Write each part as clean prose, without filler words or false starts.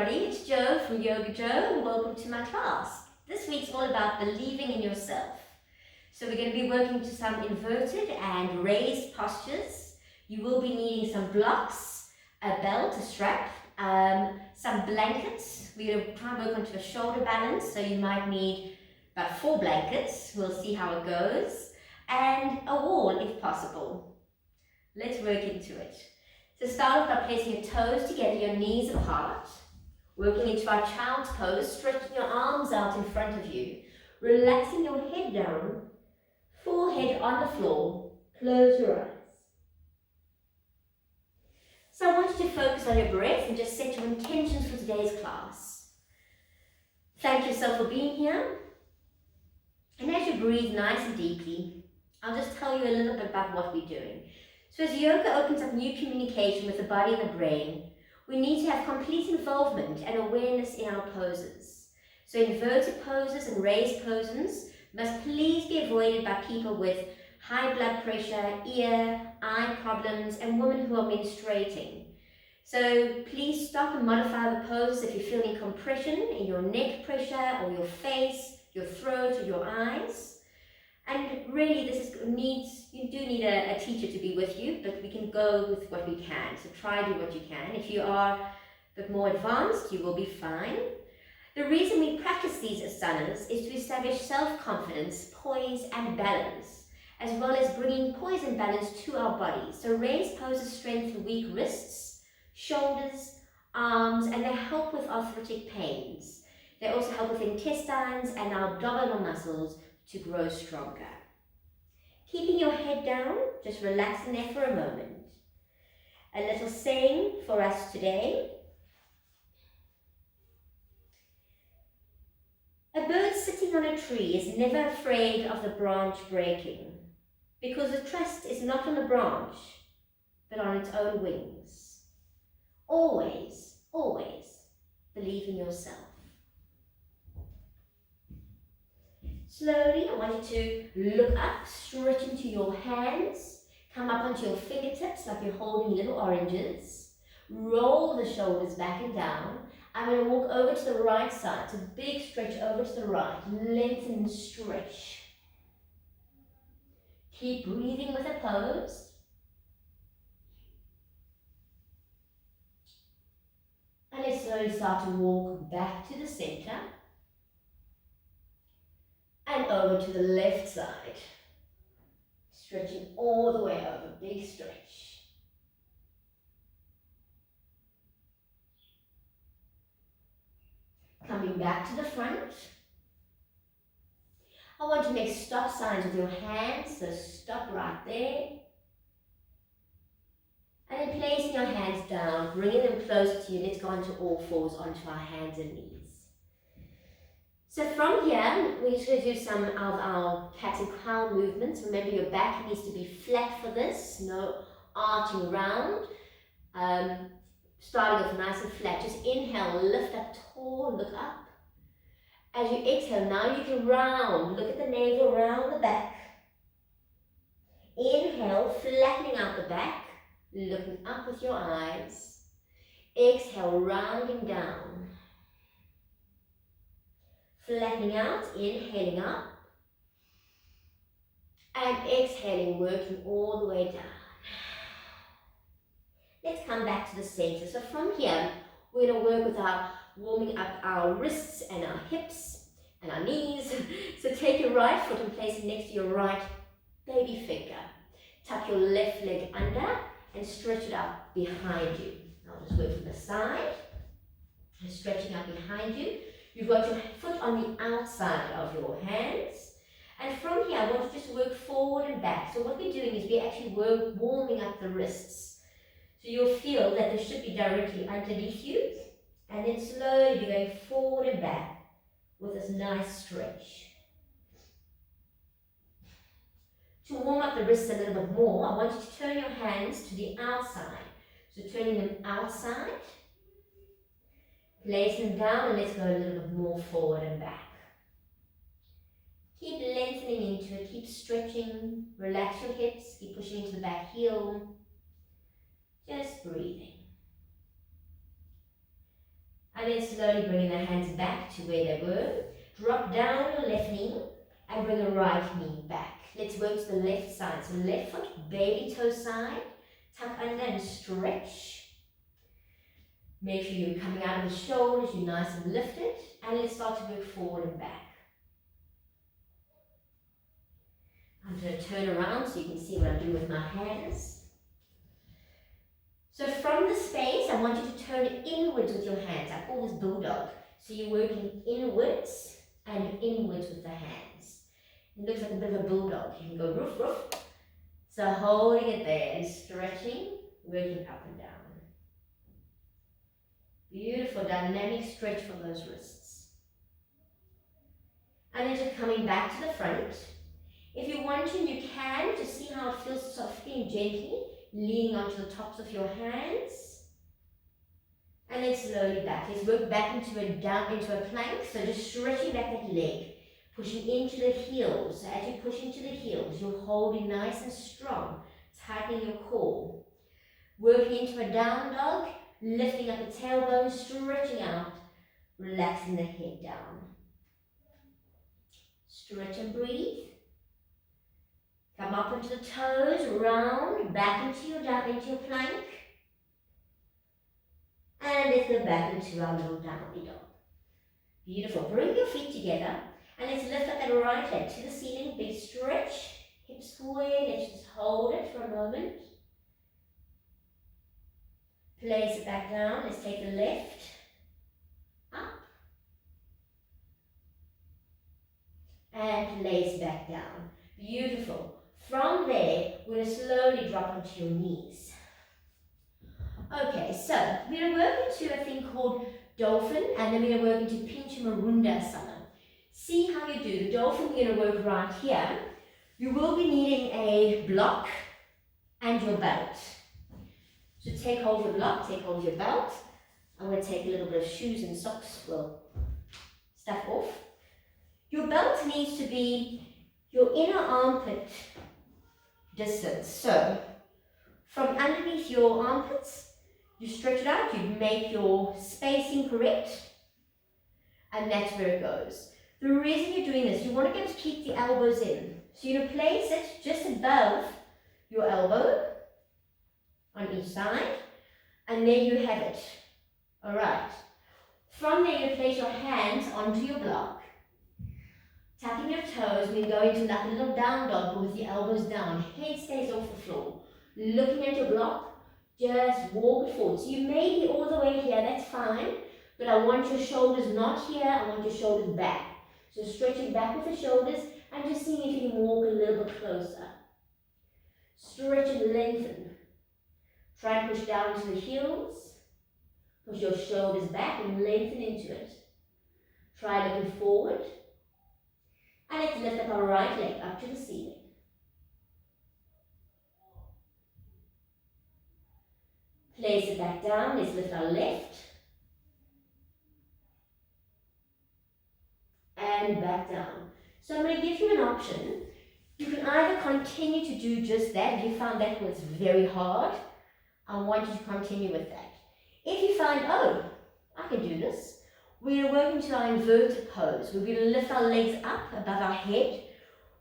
everybody, it's Jo from YogaJo and welcome to my class. This week's all about believing in yourself. So we're going to be working to some inverted and raised postures. You will be needing some blocks, a belt, a strap, some blankets. We're going to try and work onto a shoulder balance, so you might need about 4 blankets. We'll see how it goes. And a wall if possible. Let's work into it. So start off by placing your toes together, your knees apart. Working into our child's pose, stretching your arms out in front of you. Relaxing your head down, forehead on the floor. Close your eyes. So I want you to focus on your breath and just set your intentions for today's class. Thank yourself for being here. And as you breathe nice and deeply, I'll just tell you a little bit about what we're doing. So as yoga opens up new communication with the body and the brain, we need to have complete involvement and awareness in our poses. So inverted poses and raised poses must please be avoided by people with high blood pressure, ear, eye problems, and women who are menstruating. So please stop and modify the poses if you're feeling compression in your neck pressure or your face, your throat or your eyes. And really you do need a teacher to be with you, but we can go with what we can. So try do what you can. If you are a bit more advanced, you will be fine. The reason we practice these asanas is to establish self-confidence, poise and balance, as well as bringing poise and balance to our bodies. So raised poses strengthen weak wrists, shoulders, arms, and they help with arthritic pains. They also help with intestines and our abdominal muscles to grow stronger. Keeping your head down, just relaxing there for a moment. A little saying for us today. A bird sitting on a tree is never afraid of the branch breaking, because the trust is not on the branch, but on its own wings. Always, always believe in yourself. Slowly, I want you to look up, stretch into your hands, come up onto your fingertips like you're holding little oranges. Roll the shoulders back and down. I'm going to walk over to the right side, so big stretch over to the right, lengthen and stretch. Keep breathing with a pose. And let's slowly start to walk back to the center. And over to the left side. Stretching all the way over, big stretch. Coming back to the front. I want to make stop signs with your hands, so stop right there. And then placing your hands down, bringing them closer to you. Let's go onto all fours, onto our hands and knees. So from here, we're just going to do some of our cat and cow movements. Remember, your back needs to be flat for this, no arching around. Starting off nice and flat. Just inhale, lift up tall, look up. As you exhale, now you can round. Look at the navel, round the back. Inhale, flattening out the back, looking up with your eyes. Exhale, rounding down. Flattening out, inhaling up, and exhaling, working all the way down. Let's come back to the center. So from here, we're going to work with warming up our wrists and our hips and our knees. So take your right foot and place it next to your right baby finger. Tuck your left leg under and stretch it up behind you. I'll just work from the side, and stretching up behind you. You've got your foot on the outside of your hands. And from here, I want to just work forward and back. So what we're doing is we're actually warming up the wrists. So you'll feel that they should be directly underneath you. And then slowly be going forward and back with this nice stretch. To warm up the wrists a little bit more, I want you to turn your hands to the outside. So turning them outside. Place them down and let's go a little bit more forward and back. Keep lengthening into it, keep stretching, relax your hips, keep pushing into the back heel. Just breathing. And then slowly bringing the hands back to where they were. Drop down your left knee and bring the right knee back. Let's work to the left side. So left foot, baby toe side, tuck under and stretch. Make sure you're coming out of the shoulders, you're nice and lifted. And let's start to work forward and back. I'm going to turn around so you can see what I'm doing with my hands. So from the space, I want you to turn inwards with your hands. I call this bulldog. So you're working inwards and inwards with the hands. It looks like a bit of a bulldog. You can go roof, roof. So holding it there and stretching, working up and down. Beautiful dynamic stretch for those wrists. And then just coming back to the front. If you want to, you can just see how it feels softly and gently, leaning onto the tops of your hands. And then slowly back. Let's work back into a plank. So just stretching back that leg, pushing into the heels. So as you push into the heels, you're holding nice and strong, tightening your core. Working into a down dog, lifting up the tailbone, stretching out, relaxing the head down. Stretch and breathe. Come up into the toes, round, back into your plank. And let's go back into our little downward dog. Beautiful. Bring your feet together and let's lift up that right leg to the ceiling. Big stretch, hips forward. Let's just hold it for a moment. Place it back down. Let's take the left up and place back down. Beautiful. From there, we're going to slowly drop onto your knees. Okay, so we're going to work into a thing called dolphin, and then we're going to work into pincha marunda asana. See how you do. The dolphin, we're going to work right here. You will be needing a block and your belt. So take hold of your block, take hold of your belt. I'm going to take a little bit of shoes and socks, well, stuff off. Your belt needs to be your inner armpit distance. So from underneath your armpits, you stretch it out, you make your spacing correct, and that's where it goes. The reason you're doing this, you want to be able to keep the elbows in. So you're going to place it just above your elbow on each side, and there you have it. Alright. From there you place your hands onto your block. Tapping your toes, we go into like a little down dog, but with the elbows down. Head stays off the floor. Looking at your block, just walk it forward. So you may be all the way here, that's fine. But I want your shoulders not here, I want your shoulders back. So stretching back with the shoulders and just seeing if you can walk a little bit closer. Stretch and lengthen. Try and push down to the heels. Push your shoulders back and lengthen into it. Try looking forward. And let's lift up our right leg up to the ceiling. Place it back down. Let's lift our left. And back down. So I'm going to give you an option. You can either continue to do just that. If you found that was very hard, I want you to continue with that. If you find, oh, I can do this, we're going to work into our inverted pose. We're going to lift our legs up above our head.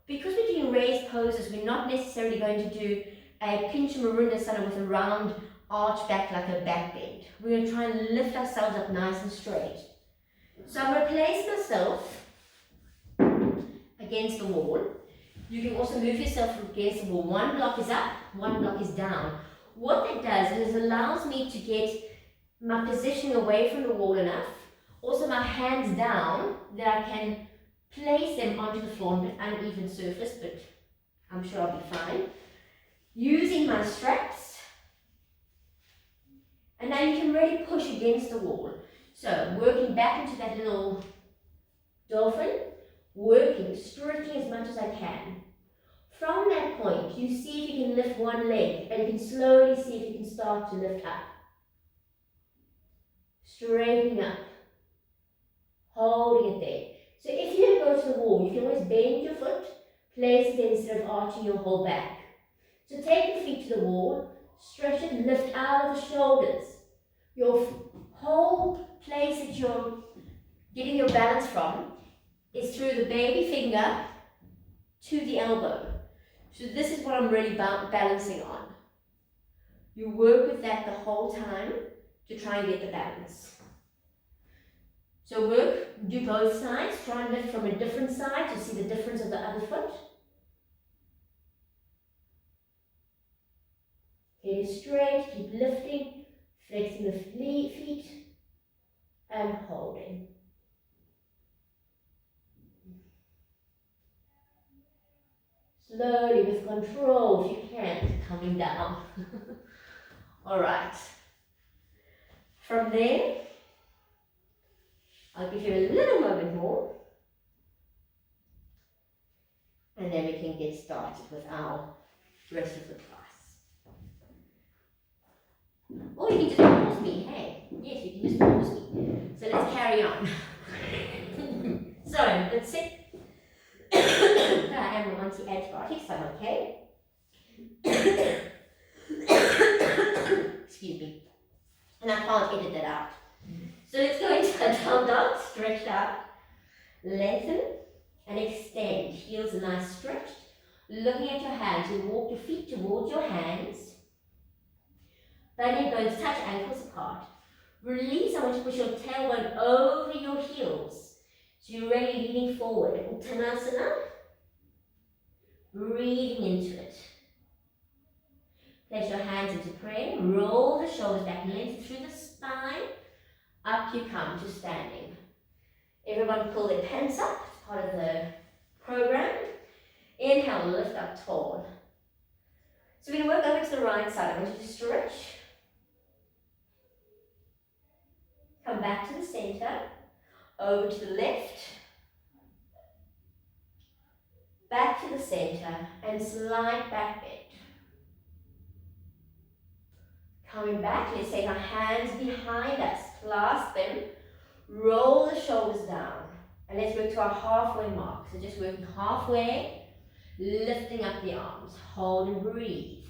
Because we're doing raised poses, we're not necessarily going to do a pincha marunda asana with a round arch back like a back bend. We're going to try and lift ourselves up nice and straight. So I'm going to place myself against the wall. You can also move yourself against the wall. One block is up, one block is down. What that does is it allows me to get my position away from the wall enough. Also my hands down, that I can place them onto the floor on an uneven surface, but I'm sure I'll be fine. Using my straps, and now you can really push against the wall. So working back into that little dolphin, working, stretching as much as I can. From that point, you see if you can lift one leg, and you can slowly see if you can start to lift up. Straightening up. Holding it there. So if you go to the wall, you can always bend your foot, place it there instead of arching your whole back. So take your feet to the wall, stretch it, lift out of the shoulders. Your whole place that you're getting your balance from is through the baby finger to the elbow. So this is what I'm really balancing on. You work with that the whole time to try and get the balance. So do both sides, try and lift from a different side to see the difference of the other foot. Get it straight, keep lifting, flexing the feet, and holding. Slowly, with control, if you can, coming down. All right. From there, I'll give you a little moment more, and then we can get started with our rest of the class. Or you can just pause me, hey. Yes, you can just pause me. So let's carry on. So, let's sit. I am on anti-antibiotics, I'm okay. Excuse me. And I can't edit that out. So let's go into a down dog, stretch out, lengthen and extend. Heels are nice stretched. Looking at your hands, you walk your feet towards your hands. Bunion bones touch ankles apart. Release. I want you to push your tailbone over your heels. So you're really leaning forward. Uttanasana. Breathing into it. Place your hands into prayer. Roll the shoulders back, lengthen through the spine. Up you come to standing. Everyone pull their pants up. It's part of the program. Inhale, lift up tall. So we're going to work over to the right side. I want you to stretch. Come back to the center. Over to the left. Back to the center and slide back bend. Coming back, let's take our hands behind us, clasp them, roll the shoulders down, and let's work to our halfway mark. So just working halfway, lifting up the arms, hold and breathe.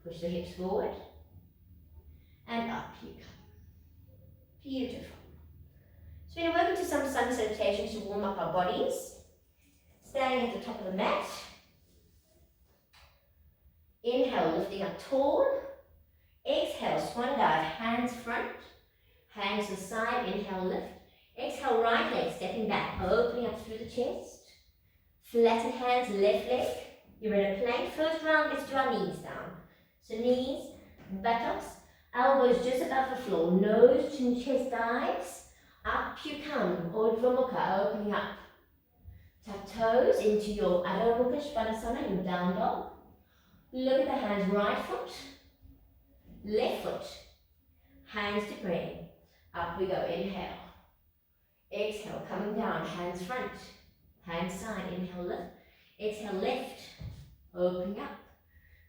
Push the hips forward, and up you come. Beautiful. So we're going to work into some sun salutations to warm up our bodies. Standing at the top of the mat. Inhale, lifting up tall. Exhale, swan dive, hands front, hands to the side. Inhale, lift. Exhale, right leg, stepping back, opening up through the chest. Flatten hands, left leg. You're in a plank. First round, let's do our knees down. So knees, buttocks, elbows just above the floor, nose to chest dives. Up you come, Urdhva Mukha, opening up. Tuck toes into your Adho Mukha Svanasana, your down dog. Look at the hands, right foot, left foot, hands to pray. Up we go, inhale. Exhale, coming down, hands front, hands side, inhale, lift. Exhale, left, opening up.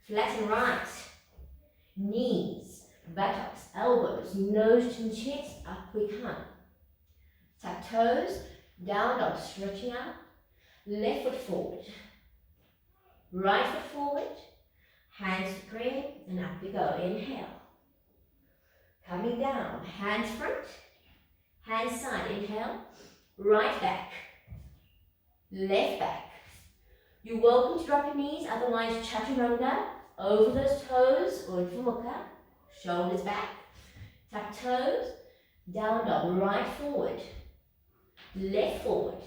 Flatten right, knees, buttocks, elbows, nose to chest, up we come. Tuck toes, down dog, stretching out. Left foot forward, right foot forward, hands to prayer, and up we go. Inhale. Coming down, hands front, hands side. Inhale, right back, left back. You're welcome to drop your knees, otherwise chaturanga, over those toes, Urdhva Mukha, shoulders back, tuck toes, down dog, right forward, left forward.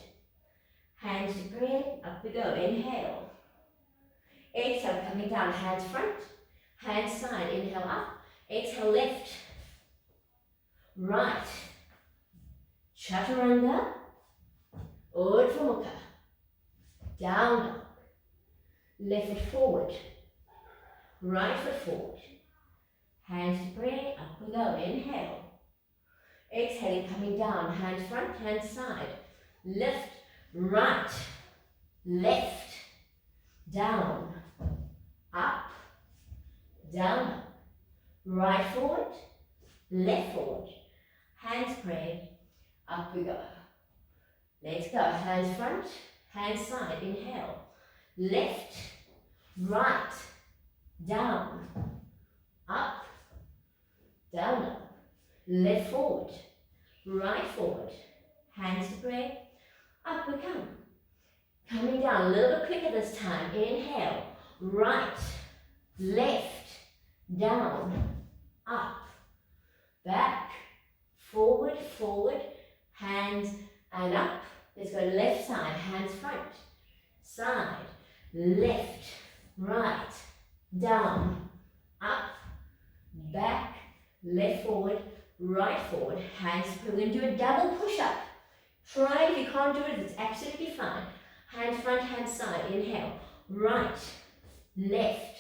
Hands to prayer, up we go, inhale. Exhale, coming down, hands front, hands side, inhale up. Exhale, left, right, chaturanga, Urdhva Mukha, down dog, left foot forward, right foot forward, hands to prayer, up we go, inhale. Exhaling, coming down, hands front, hands side, lift, right, left, down, up, down, right forward, left forward, hands pray, up we go. Let's go, hands front, hands side, inhale, left, right, down, up, down, up, left forward, right forward, hands to pray, up we come. Coming down a little bit quicker this time. Inhale, right, left, down, up, back, forward, forward, hands and up. Let's go left side, hands front, side, left, right, down, up, back, left forward, right forward, hands. We're going to do a double push-up. Try it. If you can't do it, it's absolutely fine. Hand front, hand side. Inhale, right, left,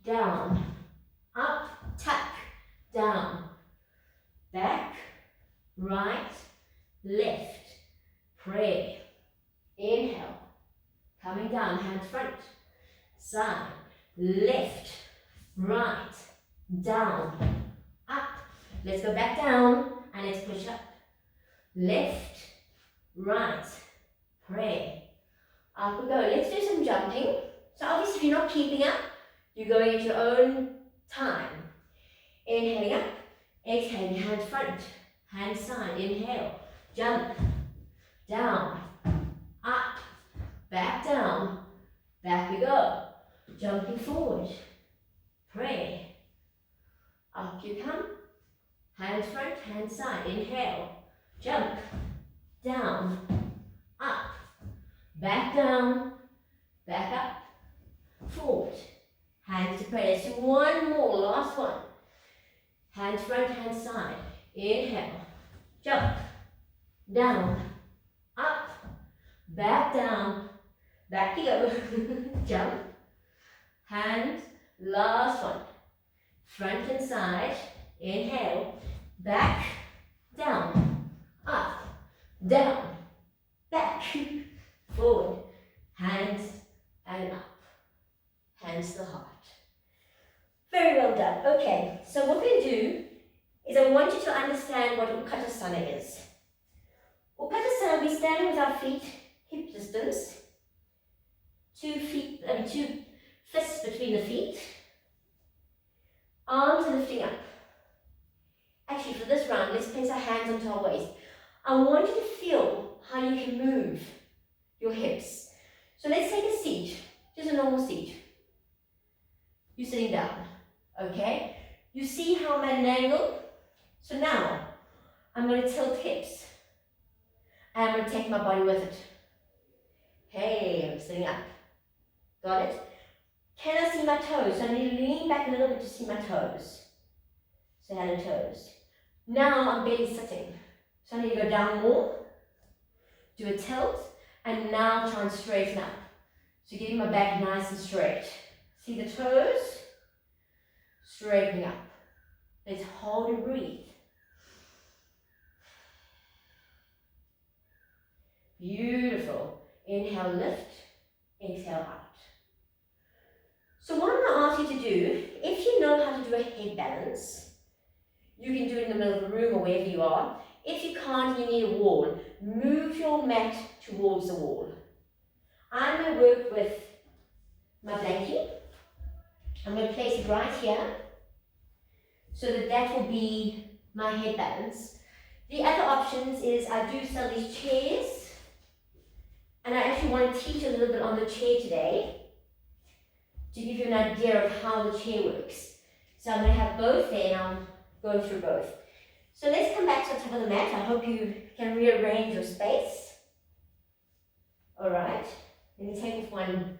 down, up, tuck, down, back, right, left, pray. Inhale, coming down, hands front, side, left, right, down, up. Let's go back down and let's push up. Left, right, pray. Up we go. Let's do some jumping. So obviously if you're not keeping up, you're going at your own time. Inhaling up, exhaling, hands front, hands side. Inhale, jump, down, up, back down, back we go. Jumping forward, pray. Up you come, hands front, hands side. Inhale, jump, down, up, back down, back up, forward, hands to pray. Let's do one more, last one. Hands front, hands side. Inhale, jump, down, up, back down, back you go. Jump, hands, last one. Front and side. Inhale, back, down, up, down, back, forward, hands and up, hands to the heart. Very well done. Okay, so what we're going to do is I want you to understand what YogaJo is. YogaJo, we're standing with our feet hip distance, two fists between the feet, arms are lifting up. Actually, for this round, let's place our hands onto our waist. I want you to feel how you can move your hips. So let's take a seat, just a normal seat. You're sitting down, okay? You see how I'm at an angle? So now, I'm going to tilt hips. And I'm going to take my body with it. Hey, I'm sitting up. Got it? Can I see my toes? So I need to lean back a little bit to see my toes. So hand and toes. Now I'm barely sitting. So I need to go down more, do a tilt, and now try and straighten up. So getting my back nice and straight. See the toes? Straightening up. Let's hold and breathe. Beautiful. Inhale, lift. Exhale, out. So what I'm going to ask you to do, if you know how to do a head balance, you can do it in the middle of the room or wherever you are. If you can't, you need a wall. Move your mat towards the wall. I'm going to work with my blankie. I'm going to place it right here so that that will be my head balance. The other options is I do sell these chairs, and I actually want to teach a little bit on the chair today to give you an idea of how the chair works. So I'm going to have both there and I'll go through both. So let's come back to the top of the mat. I hope you can rearrange your space. All right, let me take off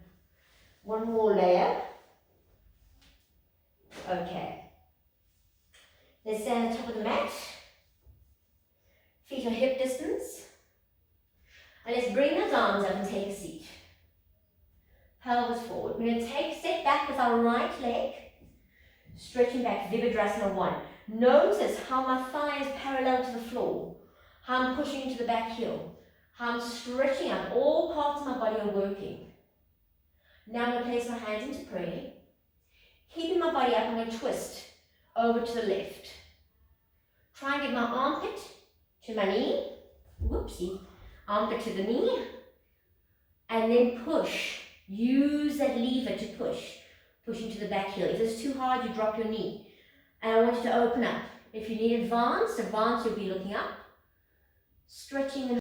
one more layer. Okay. Let's stand at the top of the mat. Feet are hip distance. And let's bring those arms up and take a seat. Pelvis forward. We're going to step back with our right leg, stretching back, Virabhadrasana 1. Notice how my thigh is parallel to the floor, how I'm pushing into the back heel, how I'm stretching out. All parts of my body are working. Now I'm going to place my hands into prayer. Keeping my body up, I'm going to twist over to the left. Try and get my armpit to my knee. Whoopsie. Armpit to the knee. And then push Use that lever to push into the back heel. If it's too hard, you drop your knee. And I want you to open up. If you need advanced, you'll be looking up, stretching and